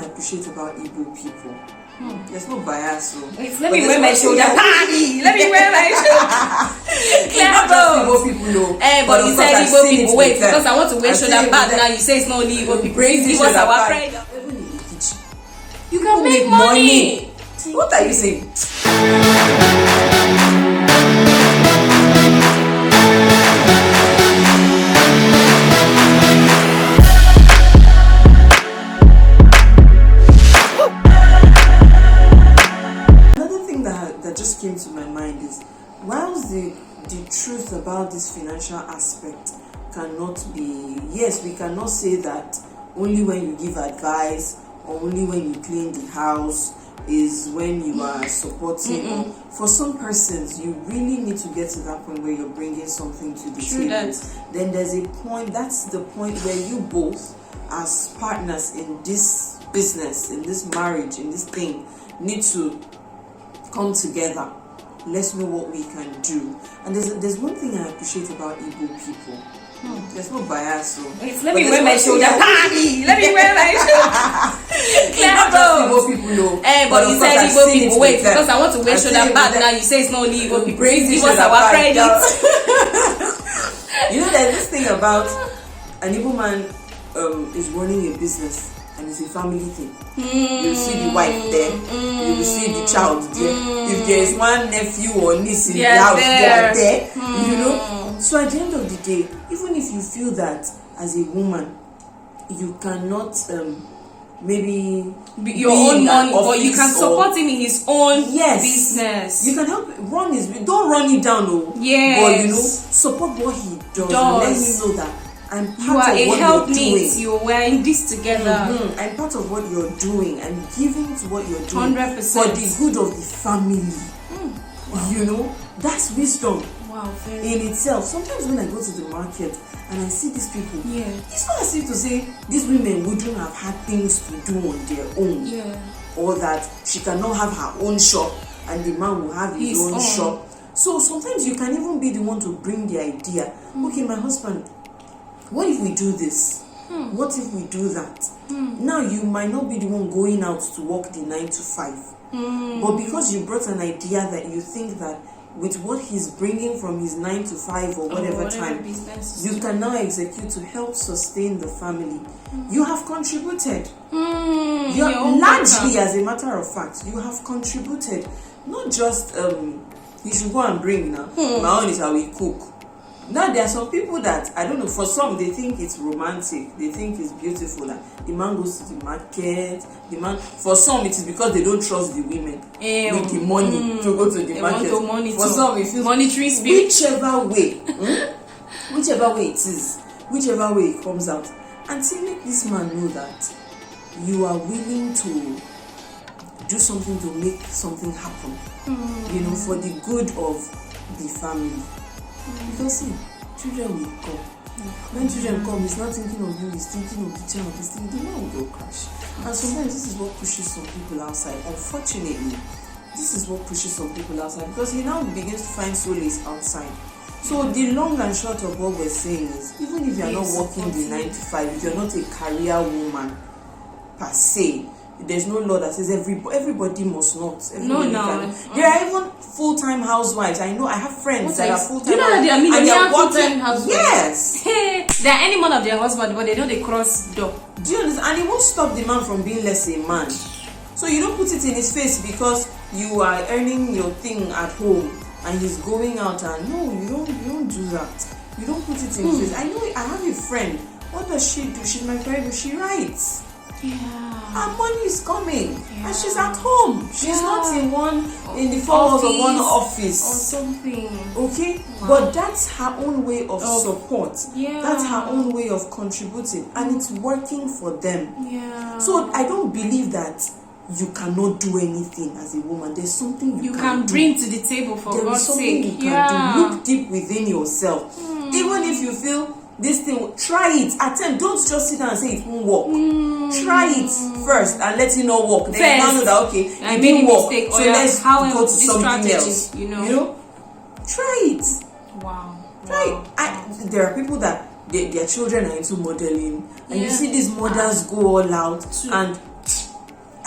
appreciate about Igbo people. There's no bias, so let me wear my shoulder party. Let me wear my shoulder. Not just Igbo people, no. But you said Igbo people. Wait, because I want to wear shoulder pad now. You say it's not only Igbo people. Give us our pride. Even in the kitchen, you can make money. What are you saying? That just came to my mind is, whilst the truth about this financial aspect cannot be, yes, we cannot say that only when you give advice or only when you clean the house is when you are supporting. For some persons, you really need to get to that point where you're bringing something to the table. Then there's a point, that's the point where you both, as partners in this business, in this marriage, in this thing, need to come together. Let's know what we can do. And there's one thing I appreciate about Igbo people. There's no bias, so let me wear my shoulder party. Let me wear my shoulder. Not just Igbo people, no. But you said Igbo people. Wait, because I want to wear shoulder pad now. You say it's not only Igbo people. Give us our credit. You know, there's this thing about an Igbo man is running a business. And it's a family thing. You see the wife there, you will see the child there. If there is one nephew or niece in the house, they are there. You know. So at the end of the day, even if you feel that as a woman, you cannot maybe your own money, but you can support him in his own business. You can help don't run it down, no. But you know, support what he does. And let him know that I'm part of what you're doing. We're in this together. I'm part of what you're doing. I'm giving to what you're doing 100% for the good of the family. You know, that's wisdom in itself. Sometimes when I go to the market and I see these people, it's not as if to say these women wouldn't have had things to do on their own, or that she cannot have her own shop and the man will have his own shop. So sometimes you can even be the one to bring the idea. Okay, my husband, what if we do this? What if we do that? Now you might not be the one going out to work the 9 to 5, but because you brought an idea that you think that with what he's bringing from his 9 to 5 or whatever time, you can now execute to help sustain the family. You have contributed. Largely, as a matter of fact, you have contributed. Not just you should go and bring now. My own is how we cook. Now there are some people that, I don't know, for some they think it's romantic, they think it's beautiful, that the man goes to the market, for some it is because they don't trust the women with the money to go to the market. For some it feels monetary spirit. Whichever way it is, whichever way it comes out, until make this man know that you are willing to do something to make something happen, you know, for the good of the family. Because see, children will come. When children come, he's not thinking of you, he's thinking of the child, he's thinking the man will go crash. And sometimes this is what pushes some people outside. Unfortunately, this is what pushes some people outside, because he now begins to find solace outside. So the long and short of what we're saying is, even if you're not working the 9 to 5, if you're not a career woman per se, there's no law that says everybody must not. There are even full-time housewives. I know, I have friends that are full-time. You know that there are millionaire full-time housewives? Yes. They are any man of their husband, but they know they cross door. Do you understand? And it won't stop the man from being less a man. So you don't put it in his face because you are earning your thing at home and he's going out, and no, you don't do that. You don't put it in his face. I know, I have a friend. What does she do? She's my friend. She writes. Her money is coming, and she's at home. She's not in the four walls of one office or something. Okay, but that's her own way of support. That's her own way of contributing, and it's working for them. So I don't believe that you cannot do anything as a woman. There's something you can bring to the table for God's sake. You can do. Look deep within yourself. Even if you feel this thing, try it, attempt. Don't just sit down and say it won't work. Try it first and let it not work. Then you now know that it didn't work. So let's go to something else. You know, try it. Try it. There are people that their children are into modeling, and you see these mothers go all out, and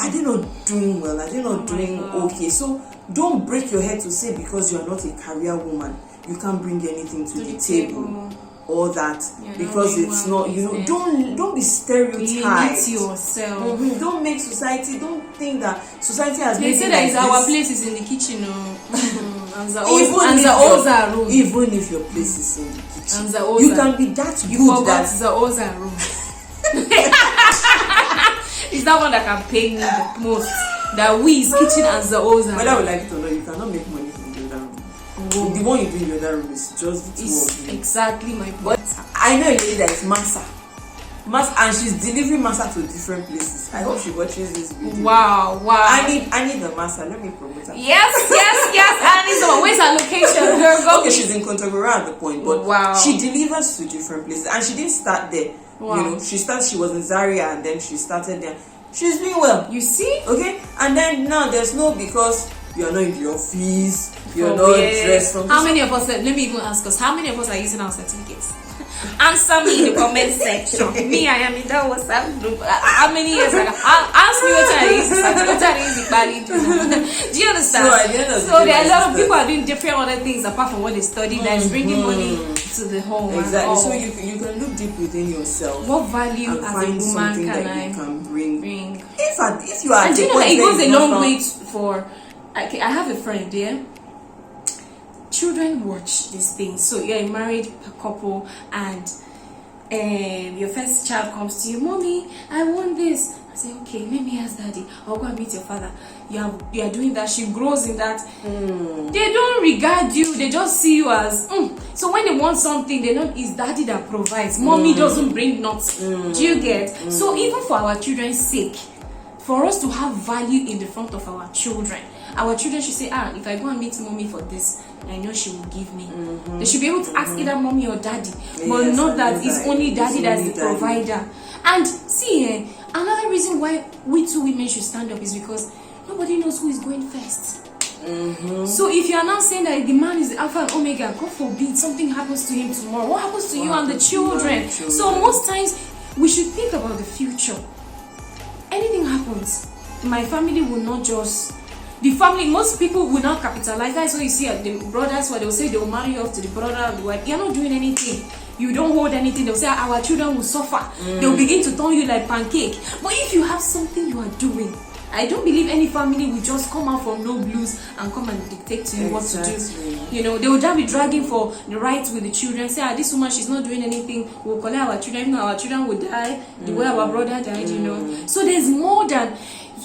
are they not doing well? Are they not doing okay? So don't break your head to say because you are not a career woman, you can't bring anything to the table. Or that because it's not, don't be stereotyped. Limit yourself. Don't make society, don't think that society has they made say that like our place is in the kitchen. Even if your place is in the kitchen, you can be that good. You forgot the Oza room. It's that one that can pay me the most. That we is kitchen and the Oza. Whether we like it or not, you cannot make money from the other room. The one you do in the other room is just the two of you. Exactly my point. But I know a lady that is massa, and she's delivering massa to different places. I hope she watches this video. Wow. I need the massa. Let me promote her. Yes. I need someone. Where's her location, girl? Go. Okay, she's in Kontagora at the point, but she delivers to different places, and she didn't start there. Wow. She was in Zaria, and then she started there. She's doing well. You see? Okay, and then now there's no because you are not in the office. You're not dressed from. How many of us? Let me even ask us. How many of us are using our certificates? Answer me in the comment section. Me, I am in that WhatsApp group. How many years ago? Ask me what I use. Do you understand? So there are a lot of people are doing different other things apart from what they study that is bringing money to the home. Exactly. So you can look deep within yourself. What value as a woman you can bring? If you are, and do you know that it goes a long way for. I have a friend there. Children watch these things. So you're a married couple and your first child comes to you, Mommy, I want this. I say, okay, let me ask Daddy. I'll go and meet your father. You are doing that. She grows in that. They don't regard you. They just see you as So when they want something, they know it's Daddy that provides. Mommy doesn't bring nuts. Do you get? So even for our children's sake, for us to have value in the front of our children should say, if I go and meet Mommy for this, I know she will give me. They should be able to ask either Mommy or Daddy, but not that it's only Daddy that's the provider. And see, another reason why we two women should stand up is because nobody knows who is going first. So if you are now saying that the man is the Alpha and Omega, God forbid something happens to him tomorrow, what happens to you and the children? So most times we should think about the future. Anything happens, my family will not just. The family, most people will not capitalize. That's why you see the brothers where they'll say they'll marry you off to the brother and the wife. You're not doing anything. You don't hold anything. They'll say our children will suffer. They'll begin to turn you like pancake. But if you have something you are doing, I don't believe any family will just come out from no blues and come and dictate to you what to do. They will just be dragging for the rights with the children. Say, this woman, she's not doing anything. We'll collect our children. Our children will die the way our brother died. So there's more than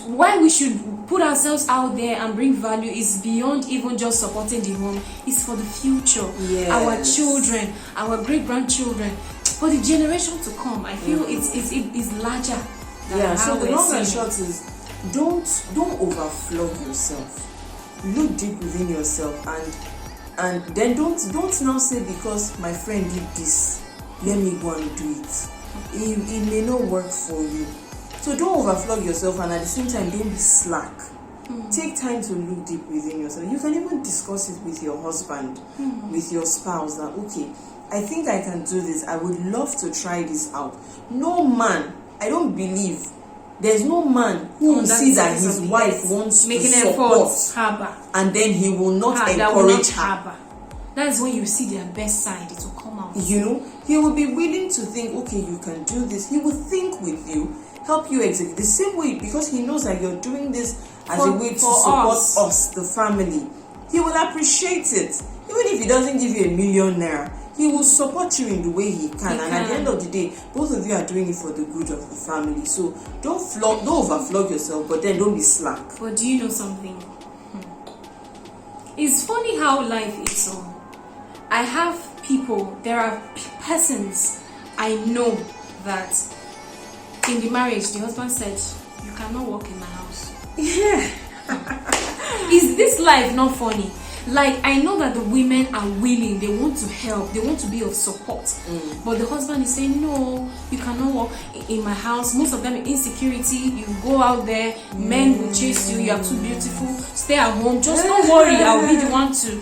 why we should put ourselves out there and bring value is beyond even just supporting the home. It's for the future. Our children, our great-grandchildren, for the generation to come. I feel it's larger than so the long and short is don't overflow yourself. Look deep within yourself and then don't now say because my friend did this, let me go and do it. It may not work for you. So don't overflow yourself, and at the same time don't be slack. Take time to look deep within yourself. You can even discuss it with your husband, with your spouse, that okay, I think I can do this. I would love to try this out. No man, I don't believe there's no man who will see that his wife wants to support and then he will not encourage her. That's when you see their best side. It will come out. He will be willing to think, okay, you can do this. He will think with you, help you execute the same way, because he knows that you're doing this as a way to support us, the family. He will appreciate it. Even if he doesn't give you $1 million, he will support you in the way he can. At the end of the day, both of you are doing it for the good of the family. So don't overflow yourself, but then don't be slack. But do you know something? It's funny how life is so. I have people, there are persons I know that in the marriage, the husband said, you cannot work in my house. Is this life not funny? Like, I know that the women are willing, they want to help, they want to be of support. But the husband is saying, no, you cannot work in my house. Most of them are insecurity. You go out there, men will chase you, you are too beautiful, stay at home, just don't worry, I'll be the one to,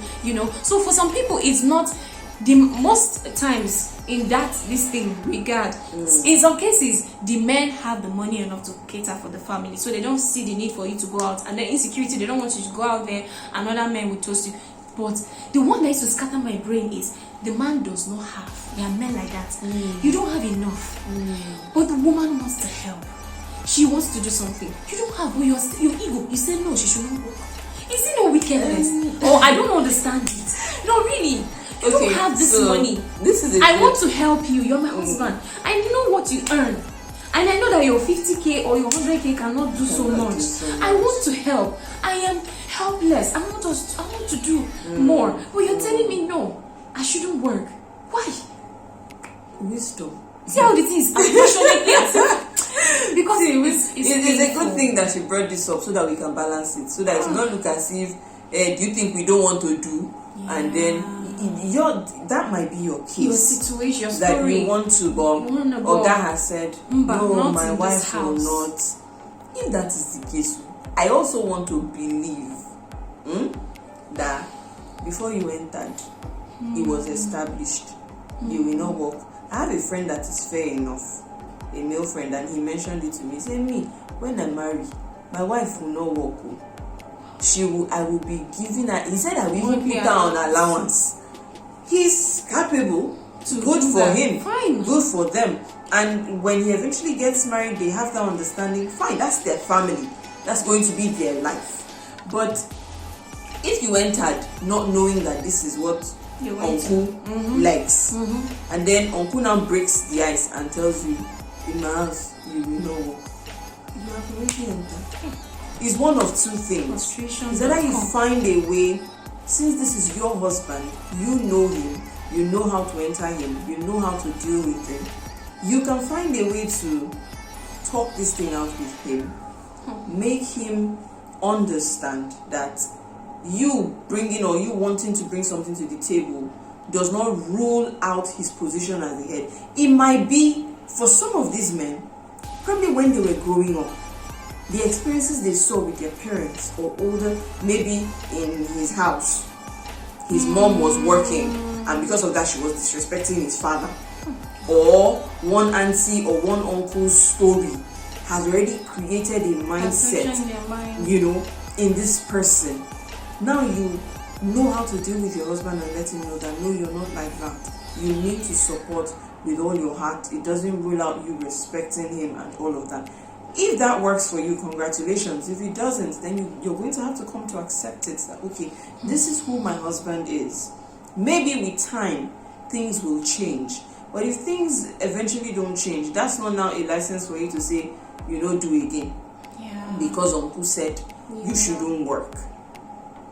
So for some people, it's not the most times in this thing regard, in some cases the men have the money enough to cater for the family, so they don't see the need for you to go out, and then insecurity, they don't want you to go out there, another man will toast you. But the one that used to scatter my brain is the man does not have. There are men like that. You don't have enough, but the woman wants to help. She wants to do something. You don't have, your ego. You say no, she should not work. Is it no wickedness? Or I don't understand it. No, really. You don't have this money. This is I want to help you. You're my husband. I know what you earn. And I know that your 50k or your 100k cannot do so much. I want to help. I am helpless. I want to do more. But you're telling me no, I shouldn't work. Why? Wisdom. See how it is. Because it's a good thing that she brought this up so that we can balance it. So that it's not look as if do you think we don't want to do, and then that might be your case, your situation, your that story. you want to, but Oga has said no, my wife will not. If that is the case, I also want to believe that before you entered, it was established. You will not work. I have a friend that is fair enough, a male friend, and he mentioned it to me. He said, me, when I marry, my wife will not work. I will be giving her, he said I will even put her on allowance. He's capable. Good for him. Fine. Good for them. And when he eventually gets married, they have that understanding. Fine, that's their family. That's going to be their life. But if you entered not knowing that this is what Uncle likes, and then Uncle now breaks the ice and tells you, in my house, you will not work, you have already entered. It's one of two things. Is that you find a way, since this is your husband, you know him, you know how to enter him, you know how to deal with him, you can find a way to talk this thing out with him, make him understand that you bringing or you wanting to bring something to the table does not rule out his position as the head. It might be for some of these men, probably when they were growing up, the experiences they saw with their parents or older, maybe in his house, his mom was working, and because of that she was disrespecting his father, or one auntie or one uncle's story has already created a mindset, in this person. Now you know how to deal with your husband and let him know that no, you're not like that. You need to support with all your heart. It doesn't rule out you respecting him and all of that. If that works for you, congratulations. If it doesn't, then you're going to have to come to accept it. That, okay, this is who my husband is. Maybe with time, things will change. But if things eventually don't change, that's not now a license for you to say, do again. Yeah. Because Uncle said you shouldn't work.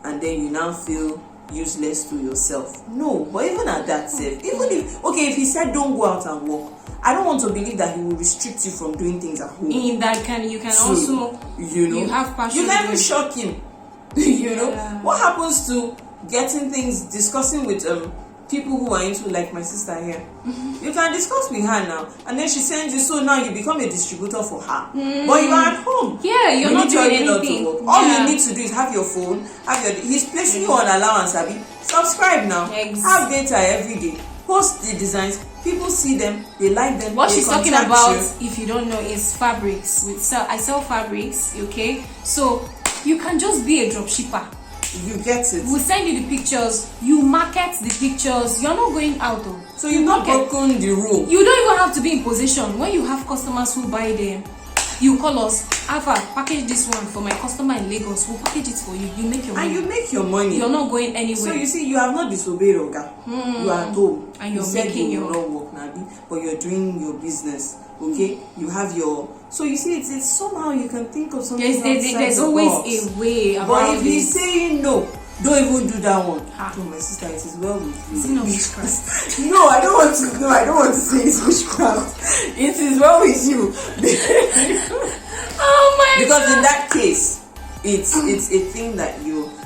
And then you now feel useless to yourself. No, but even at that safe, if he said don't go out and work, I don't want to believe that he will restrict you from doing things at home. In that you can also you have passion. You can even shock him. What happens to getting things, discussing with people who are into, like my sister here. You can discuss with her now, and then she sends you, so now you become a distributor for her. But you are at home. Yeah, you're not doing anything. All you need to do is have your phone, he's placing you on allowance, Abby. Subscribe now. Have data every day. Post the designs. People see them, they like them. What she's talking about, if you don't know, is fabrics. I sell fabrics, okay? So you can just be a drop shipper. You get it. We'll send you the pictures. You market the pictures. You're not going out though. So you've not broken the rule. You don't even have to be in position. When you have customers who buy them, you call us. Alpha, package this one for my customer in Lagos. We'll package it for you. You make your money. And you make your money. You're not going anywhere. So you see, you have not disobeyed Oga. You are at home. And you're making your not work now, but you're doing your business. Okay, you have your. So you see, it's somehow you can think of something. There's always a way about But if he's saying no, don't even do that one. Oh, my sister, it is well with you. Is it not witchcraft? No, I don't want to. No, I don't want to say it's witchcraft. It is well with you. Oh my because God. In that case, it's a thing that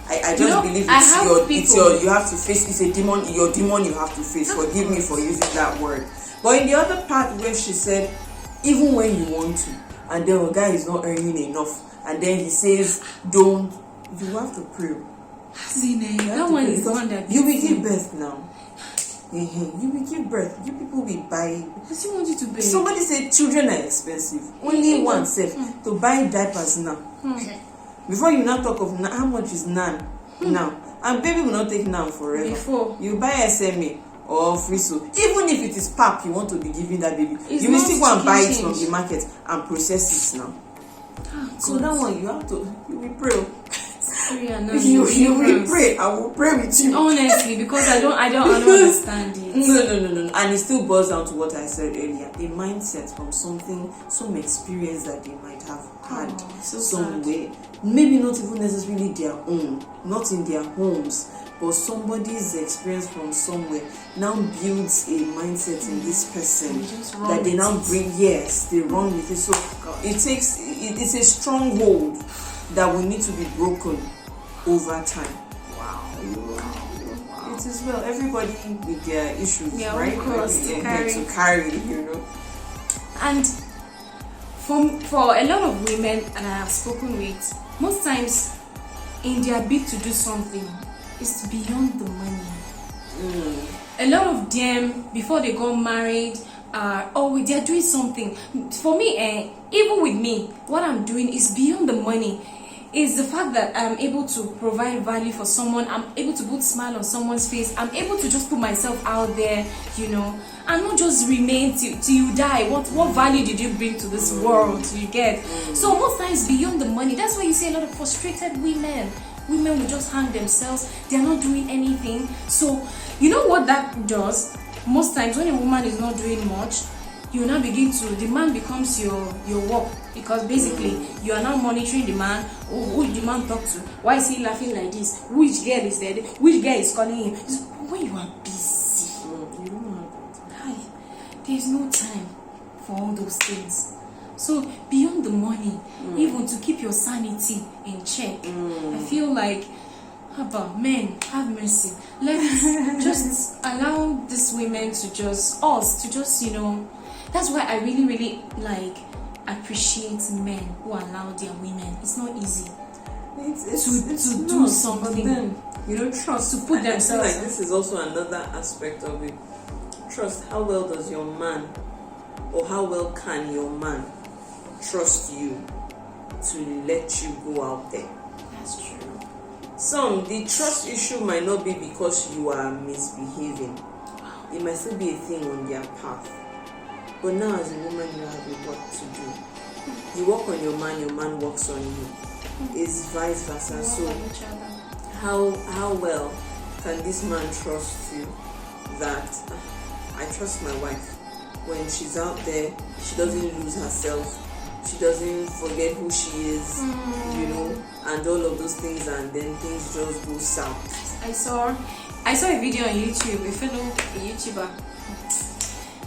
I just believe it's your you have to face. It's a demon. Your demon you have to face. Forgive me for using that word. But in the other part where she said, even when you want to, and then a guy is not earning enough, and then he says, don't, you have to pray. That one is the one that you will give birth now. You will give birth. You people will buy. Does he want you to beg? Somebody said children are expensive. Only one self to buy diapers now. Before you now talk of how much is nan now, and baby will not take nan forever. Before you buy SMA or free so, even if it is pap you want to be giving that baby, it's you will still go and buy it change from the market and process it now. So that one you have to, you will pray. You will pray. I will pray with you. Honestly, because I don't understand it. No. And it still boils down to what I said earlier. A mindset from something, some experience that they might have had somewhere. Maybe not even necessarily their own, not in their homes, but somebody's experience from somewhere now builds a mindset in this person that they now bring. Yes, they run with it. So it's a stronghold that will need to be broken over time. Wow. It is well. Everybody with their issues, right? To carry, you know. And for a lot of women, and I have spoken with, most times in their bid to do something, it's beyond the money. A lot of them, before they got married, they're doing something. For me, even with me, what I'm doing is beyond the money. Is the fact that I'm able to provide value for someone, I'm able to put a smile on someone's face, I'm able to just put myself out there, you know, and not just remain till you die. What value did you bring to this world, you get? So most times beyond the money, that's why you see a lot of frustrated women. Women will just hang themselves, they're not doing anything. So you know what that does? Most times when a woman is not doing much, you now begin to, the man becomes your work, because basically you are now monitoring the man. Who the man talk to? Why is he laughing like this? Which girl is there? Which girl is calling him? When you are busy, you don't know. There's no time for all those things. So beyond the money, even to keep your sanity in check, I feel like, men, have mercy. Let's just allow these women to just, you know. That's why I really, really appreciate men who allow their women. It's not easy to do something. But then, you know, trust, to put themselves. I feel like this is also another aspect of it. Trust. How well does your man, or how well can your man trust you to let you go out there? That's true. The trust issue might not be because you are misbehaving. It might still be a thing on their path. But now as a woman, you have a work to do. You work on your man works on you. It's vice versa. So how well can this man trust you that I trust my wife? When she's out there, she doesn't lose herself. She doesn't forget who she is, you know, and all of those things, and then things just go south. I saw a video on YouTube, a fellow YouTuber.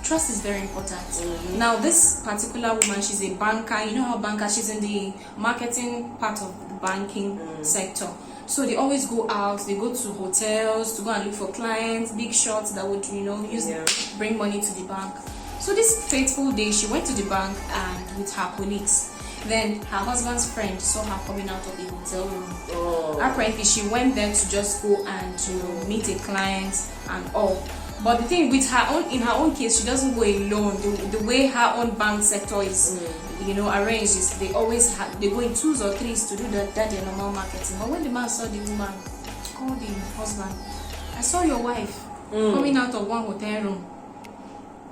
Trust is very important. Now this particular woman, she's a banker. You know how bankers, she's in the marketing part of the banking sector. So they always go out, they go to hotels to go and look for clients, big shots that would, you know, bring money to the bank. So this fateful day, she went to the bank and with her colleagues. Then her husband's friend saw her coming out of the hotel room. Apparently she went there to just go and, you know, meet a client and all. But the thing with in her own case, she doesn't go alone. The way her own bank sector is, you know, arranged is they always they go in 2s or 3s to do that their normal marketing. But when the man saw the woman, called the husband, I saw your wife coming out of one hotel room.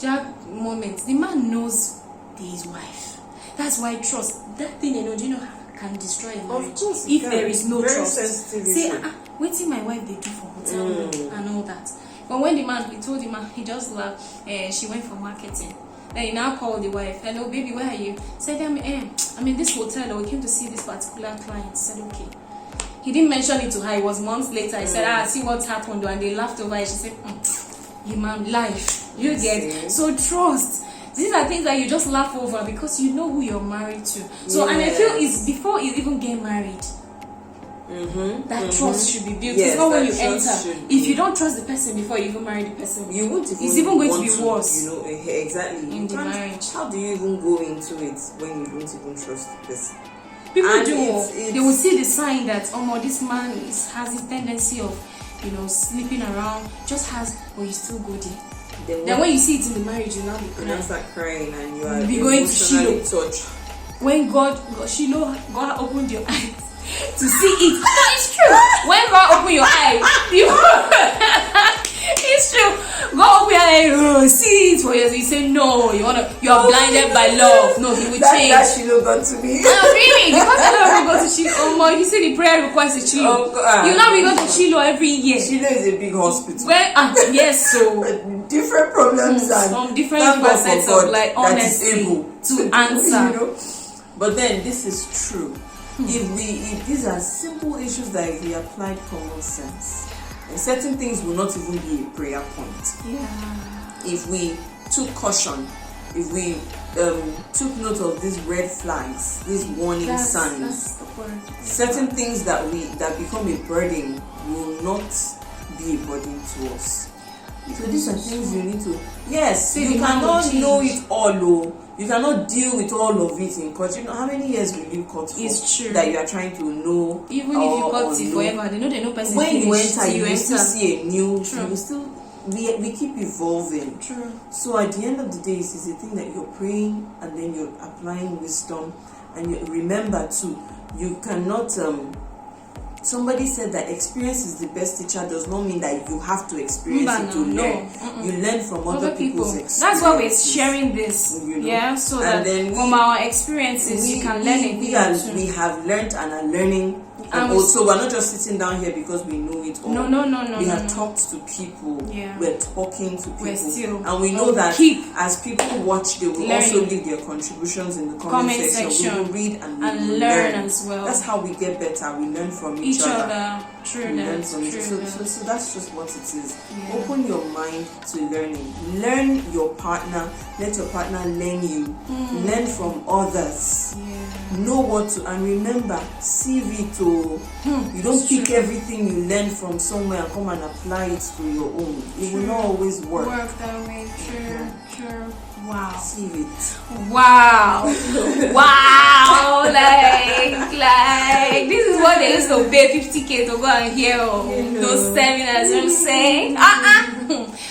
That moment, the man knows his wife. That's why trust, that thing, you know, do you know, can destroy a marriage. Of course, if there is no trust. Say, waiting my wife they do for hotel room and all that. But when he told the man, he just laughed. She went for marketing. Then he now called the wife. Hello, baby, where are you? Said, I'm in this hotel. We came to see this particular client. Said, okay. He didn't mention it to her. It was months later. He said, see what happened. And they laughed over it. She said, you man, life. You get. So trust. These are things that you just laugh over because you know who you're married to. So, and I feel it's before you even get married. That trust should be built. It's not when you enter. If you don't trust the person before you even marry the person, you won't even. It's even going to be worse. You know exactly. In the marriage, how do you even go into it when you don't even trust the person? People do. They will see the sign that this man has this tendency of sleeping around, just has, but you still go there. Then when you see it in the marriage, you now be crying. You start crying and you are be going to Shiloh. Touch. When God opened your eyes to see it. No, it's true. When God opened your eyes, it's true. God open your eyes, see it for you. You say no. You are blinded by love. No, He will change. That Shiloh got to me. Really? Because I don't go to Shiloh. Oh my! You see the prayer request is Shiloh. You know we go to Shiloh every year. Shiloh is a big hospital. Yes, so different problems and from different facets of like honestly to answer. But then this is true. If these are simple issues that if we applied common sense, and certain things will not even be a prayer point. Yeah. If we took caution, if we took note of these red flags, these warning signs, that's the word. certain things that become a burden will not be a burden to us. So these are things you need to. Yes, you cannot know it all. You cannot deal with all of it in court. You know how many years will you cut for? It's true. That you are trying to know. Even if you cut it forever, they know person. When you enter, you will still see see a new. True. You will still. We keep evolving. True. So at the end of the day, it's a thing that you're praying and then you're applying wisdom, and you remember too. You cannot. Somebody said that experience is the best teacher does not mean that you have to experience it to learn. You learn from other people's experiences. That's why we're sharing this. Yeah, so that from our experiences you can learn it. We have learned and are learning. And also, we're not just sitting down here because we know it all. No. We have talked to people. Yeah. We're talking to people. And we we know that as people watch, they will also leave their contributions in the comment section. We will read and we will learn as well. That's how we get better. We learn from each other. True that. So that's just what it is. Yeah. Open your mind to learning. Learn your partner. Let your partner learn you. Learn from others. Yeah. Know what to, and remember, CV to. You don't pick everything you learn from somewhere and come and apply it to your own. It will not always work. Work that way. True. Wow. See it. Wow. Like this is what they used to pay 50K to go and hear those seminars. You know what I'm saying?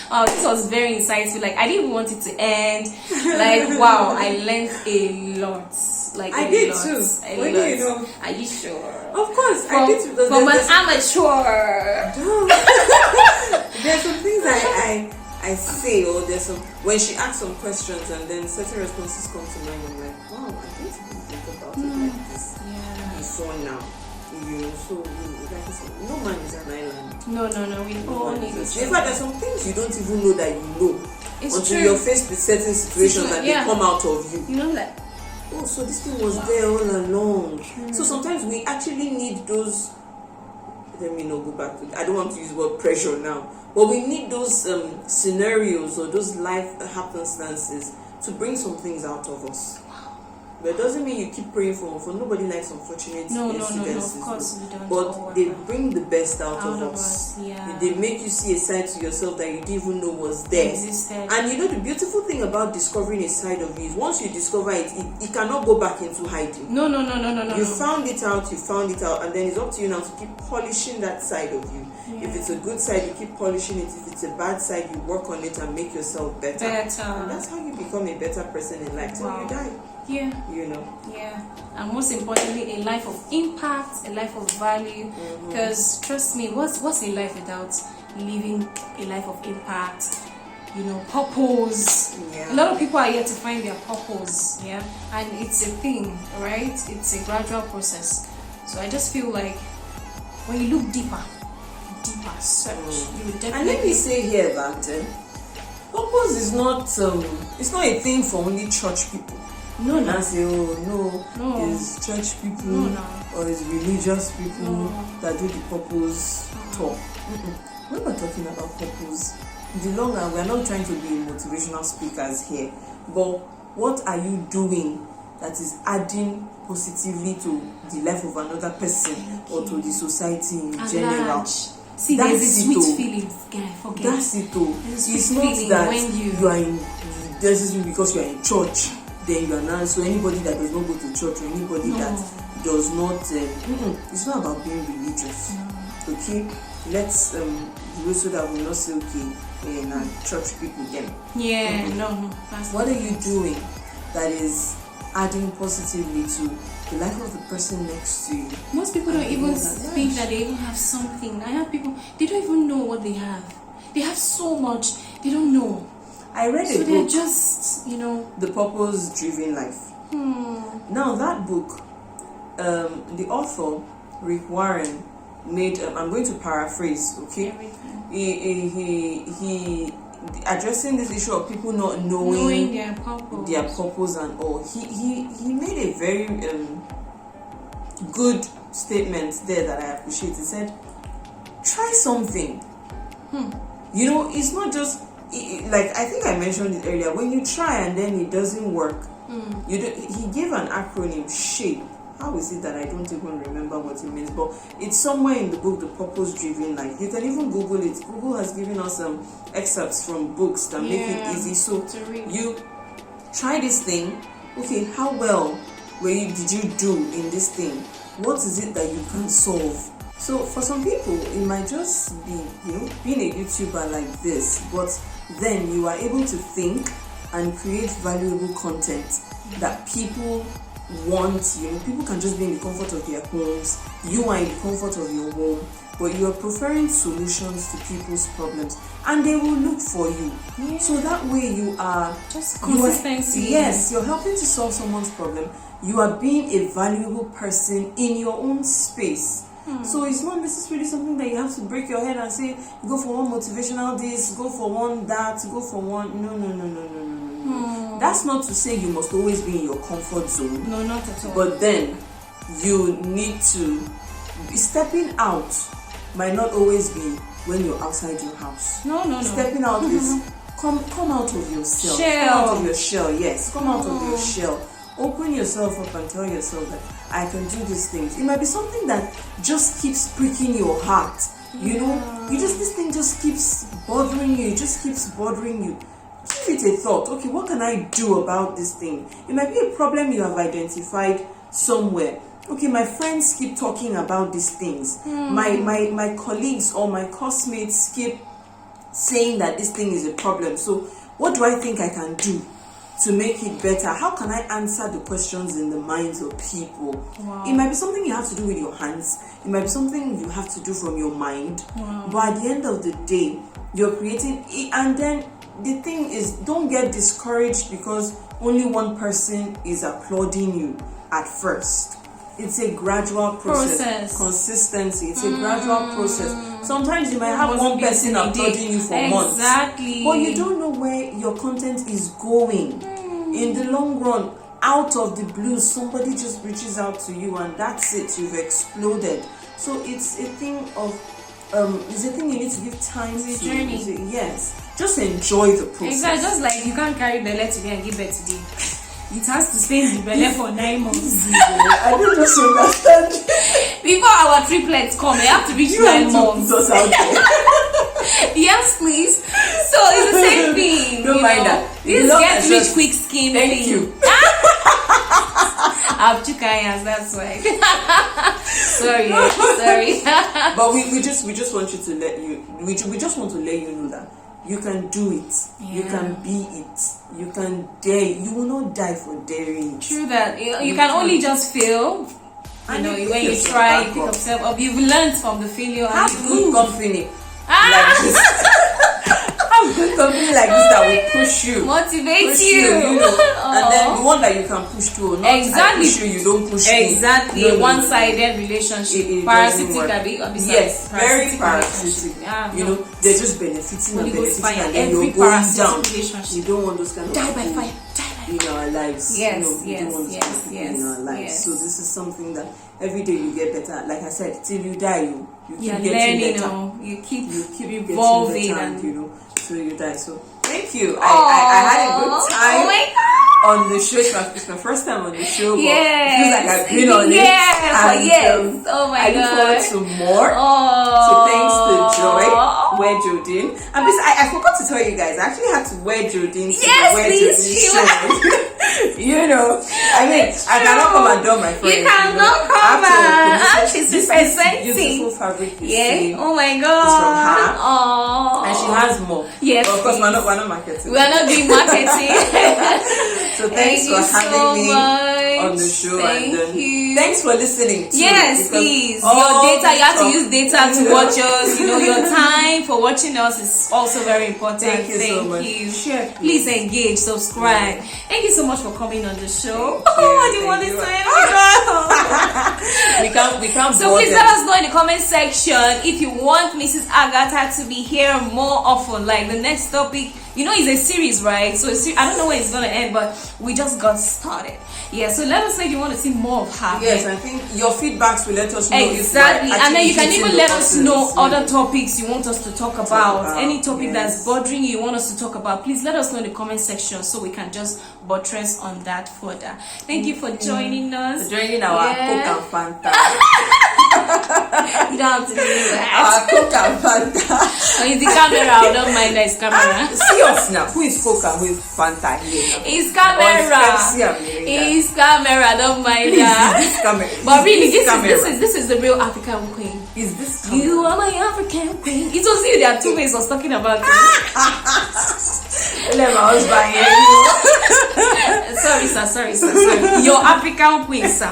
Oh, this was very insightful. Like I didn't even want it to end. Like wow, I learned a lot. Like I did too. Are you sure? Of course, I did too. From an amateur. There's some things I say, or there's some when she asks some questions and then certain responses come to mind. I'm like, wow, I didn't even think about it like this. Before now, so like I said, no man is an island. No, we all need it. In fact, there's some things you don't even know that you know until true. you're faced with certain situations and they come out of you. You know, like, oh, so this thing was there all along. So sometimes we actually need those. Let me not go back to. I don't want to use the word pressure now, but we need those scenarios or those life happenstances to bring some things out of us. But it doesn't mean you keep praying for nobody likes unfortunate incidences. No, of course we don't. But they bring the best out of us. Yeah. They make you see a side to yourself that you didn't even know was there. Existed. And you know the beautiful thing about discovering a side of you is once you discover it, it cannot go back into hiding. No. You found it out, and then it's up to you now to keep polishing that side of you. Yeah. If it's a good side, you keep polishing it. If it's a bad side, you work on it and make yourself better. And that's how you become a better person in life till you die. Yeah. You know. Yeah. And most importantly, a life of impact, a life of value. Because trust me, what's a life without living a life of impact? Purpose. Yeah. A lot of people are yet to find their purpose. Yeah. And it's a thing, right? It's a gradual process. So I just feel like when you look deeper search, you will definitely. And let me say here that purpose is not it's not a thing for only church people. No. Say, it's church people or it's religious people that do the purpose talk. When we're talking about purpose, we're not trying to be motivational speakers here, but what are you doing that is adding positively to the life of another person or to the society in general? See, there's a sweet feeling, guy. Forget. That's it, though. It's not that when you are in. This is because you are in church. Then you are not. So anybody that does not go to church or anybody that does not. It's not about being religious. okay, let's do so that we'll not say, okay, in church people again. Yeah, no. What are you doing that is adding positively to the life of the person next to you? Most people don't even think that they even have something. I have people, they don't even know what they have. They have so much, they don't know. I read a book. So they're just, The Purpose Driven Life. Now that book, the author, Rick Warren, made, I'm going to paraphrase, okay? He addressing this issue of people not knowing their purpose and all. He made a very good statement there that I appreciate. He said, try something. It's not just like, I think I mentioned it earlier, when you try and then it doesn't work. He gave an acronym, SHAPE. How is it that I don't even remember what it means? But it's somewhere in the book, The Purpose Driven Life. You can even Google it. Google has given us some excerpts from books that make it easy. So you try this thing. Okay, how well did you do in this thing? What is it that you can solve? So for some people, it might just be, being a YouTuber like this, but then you are able to think and create valuable content that people want. People can just be in the comfort of their homes. You are in the comfort of your home, but you are preferring solutions to people's problems, and they will look for you. So that way you are just consistency. Yes, you're helping to solve someone's problem. You are being a valuable person in your own space. So it's not necessarily something that you have to break your head and say, go for one motivational this, go for one that, go for one. No. That's not to say you must always be in your comfort zone. No, not at all. But then you need to stepping out might not always be when you're outside your house. No. Stepping out is come out of yourself. Shell. Come out of your shell. Yes, come out of your shell. Open yourself up and tell yourself that I can do these things. It might be something that just keeps pricking your heart. This thing just keeps bothering you. It just keeps bothering you. Give it a thought. Okay, what can I do about this thing? It might be a problem you have identified somewhere. Okay, my friends keep talking about these things. My colleagues or my classmates keep saying that this thing is a problem. So what do I think I can do to make it better? How can I answer the questions in the minds of people? Wow. It might be something you have to do with your hands. It might be something you have to do from your mind. Wow. But at the end of the day, you're creating it. And then the thing is, don't get discouraged because only one person is applauding you at first. It's a gradual process. Consistency. It's a gradual process. Sometimes you might have one person applauding you for months. Exactly. But you don't know where your content is going. In the long run, out of the blue, somebody just reaches out to you and that's it. You've exploded. So it's a thing of you need to give time to. It's a journey. Yes. Just enjoy the process. Exactly. Just like you can't carry belly today and give birth today. It has to stay in the belly for 9 months. I don't just understand. Before our triplets come, they have to reach 9 months. Put us out there. Yes, please. So it's the same thing. Don't mind that. This get rich quick scheme. Thank you. I have 2 kayas, that's why. Sorry. But we just want you to we just want to let you know that you can do it. Yeah. You can be it. You can dare. You will not die for daring it. True that. You can only just fail. When you try, you pick yourself up. You've learned from the failure. Have good company like this. Have good company like this that will push you, motivate you. And then the one that you can push to. Not exactly. I push you don't push me. Exactly. No. One-sided relationship. Parasitic. Yes, very parasitic. Yeah, they're just benefiting and then you're going down. You don't want those kind of die by fire. In our lives. Yes. In our lives. Yes. So this is something that every day you get better. Like I said, till you die, you keep getting better. You keep evolving and till you die. So thank you. I had a good time. Oh my God. On the show. It's my first time on the show, but yes. it feels like I've been on it. Yes. Oh my God. I look forward to more. So thanks to Joy, wear Jodine. And I forgot to tell you guys, I actually had to wear Jodine to wear Jodine's show. I cannot come and do my friend. You cannot come and. This beautiful fabric you yeah. see. Oh my God. It's from her. Oh. And she has more. Yes. But of course, we're not marketing. We are not doing marketing. So thanks for having me on the show. Thank you. Thanks for listening too. Yes, please. Your data, you have to use data to watch us. You know, your time for watching us is also very important. Thank you so much. Share, please engage, subscribe. Thank you so much for coming on the show. I didn't want to say anything. we can't. So please let us know in the comment section if you want Mrs. Agatha to be here more often. Like the next topic, you know, it's a series, right? So I don't know when it's gonna end, but we just got started. Yeah, so let us know if you want to see more of her. Yes, I think your feedbacks will let us know. Exactly, and then you can even let us know other topics you want us to talk about. Any topic that's bothering you want us to talk about, please let us know in the comment section so we can just buttress on that further. Thank you for joining us. For joining our Coke and Fanta. You don't have to do that. Our Coke and Fanta. Oh, it's the camera. I don't mind that it's camera. See us now. Who is Coke and who is Fanta here? It's camera. It's camera. Don't mind that. This camera. But really, this is the real African queen. Is this camera? You are my African queen. It was you. There are two ways of talking about it. Let my husband hear you. Sorry. Your African queen, sir.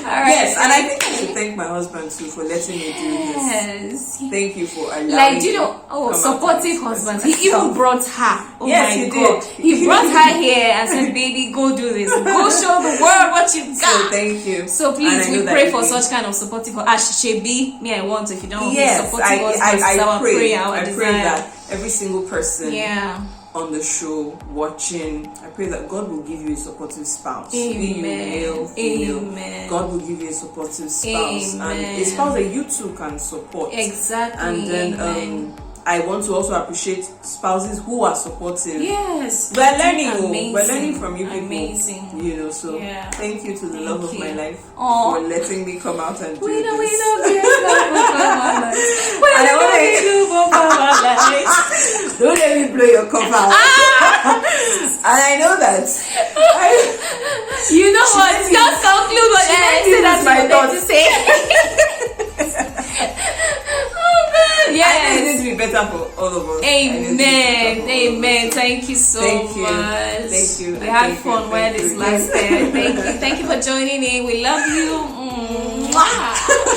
All right. Yes, and I think I should thank my husband too for letting me do this. Yes. Thank you for allowing Like, do you know, supportive husband. He even brought her. Oh yes, my he God. did. He brought her here and said, baby, go do this. Go show the world what you got. So thank you. So please, we pray for such kind of supportive. As she be, me, I want if you don't want supportive husbands. I pray desire. that every single person yeah. on the show watching, I pray that God will give you a supportive spouse. Amen. Be you male, female. Amen. God will give you a supportive spouse. Amen. And a spouse that you too can support. Exactly. And then I want to also appreciate spouses who are supportive. Yes. We're learning. We're learning from you people. Amazing. You know, so thank you to the love of my life for letting me come out and do we this. Don't let me blow your cover out. And I know that. You know what? Just conclude what I said. That's my thought to say. Yeah, I need to be better for all of us. Amen. Thank you so much. Thank you. We had fun while this lasted. Thank you for joining in. We love you. Mwah.